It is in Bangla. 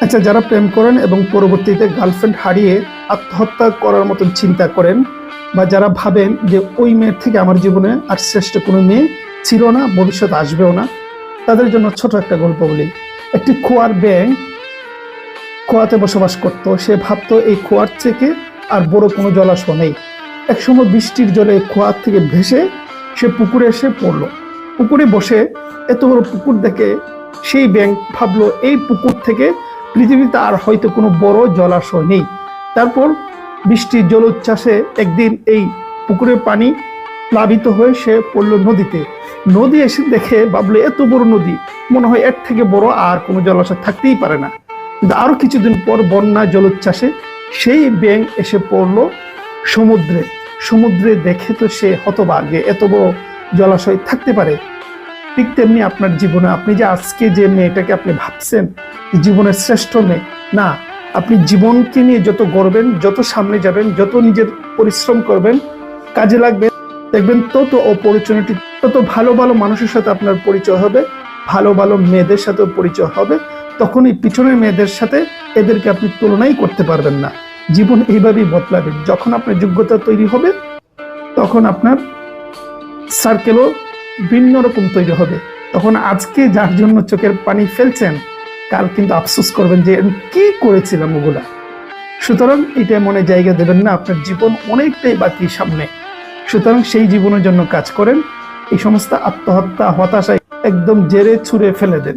আচ্ছা, যারা প্রেম করেন এবং পরবর্তীতে গার্লফ্রেন্ড হারিয়ে আত্মহত্যা করার মতন চিন্তা করেন, বা যারা ভাবেন যে ওই মেয়ের থেকে আমার জীবনে আর শ্রেষ্ঠ কোনো মেয়ে ছিল না, ভবিষ্যতে আসবেও না, তাদের জন্য ছোট একটা গল্প বলি। একটি খোয়ার ব্যাঙ খোয়াতে বসবাস করত। সে ভাবতো এই খোয়ার থেকে আর বড় কোনো জলাশয় নেই। একসময় বৃষ্টির জলে খোয়ার থেকে ভেসে সে পুকুরে এসে পড়লো। পুকুরে বসে এত বড় পুকুর দেখে সেই ব্যাঙ ভাবলো এই পুকুর থেকে পৃথিবীতে আর হয়তো কোনো বড় জলাশয় নেই। তারপর বৃষ্টির জলোচ্ছ্বাসে একদিন এই পুকুরের পানি প্লাবিত হয়ে সে পড়লো নদীতে। নদী এসে দেখে ভাবলো এত বড় নদী, মনে হয় এর থেকে বড় আর কোনো জলাশয় থাকতেই পারে না। কিন্তু আরো কিছুদিন পর বন্যা জলোচ্ছ্বাসে সেই ব্যাঙ এসে পড়লো সমুদ্রে। সমুদ্রে দেখে তো সে হতভাগে, এত বড় জলাশয় থাকতে পারে। ঠিক তেমনি আপনার জীবনে আপনি যে আজকে যে মেয়েটাকে আপনি ভাবছেন জীবনের শ্রেষ্ঠ মেয়ে, না, আপনি জীবনকে নিয়ে যত গড়বেন, যত সামনে যাবেন, যত নিজের পরিশ্রম করবেন, কাজে লাগবে, দেখবেন তত অপরচুনিটি, তত ভালো ভালো মানুষের সাথে আপনার পরিচয় হবে, ভালো ভালো মেয়েদের সাথেও পরিচয় হবে। তখন এই পিছনের মেয়েদের সাথে এদেরকে আপনি তুলনাই করতে পারবেন না। জীবন এইভাবেই বদলাবে। যখন আপনার যোগ্যতা তৈরি হবে, তখন আপনার সার্কেলও ভিন্ন রকম তৈরি হবে। তখন আজকে যার জন্য চোখের পানি ফেলছেন, কাল কিন্তু আফসোস করবেন যে আমি কি করেছিলাম ওগুলা। সুতরাং এটা মনে জায়গা দেবেন না, আপনার জীবন অনেকটাই বাকি সামনে। সুতরাং সেই জীবনের জন্য কাজ করেন। এই সমস্ত আত্মহত্যা, হতাশায় একদম জেরে ছুঁড়ে ফেলে দেন।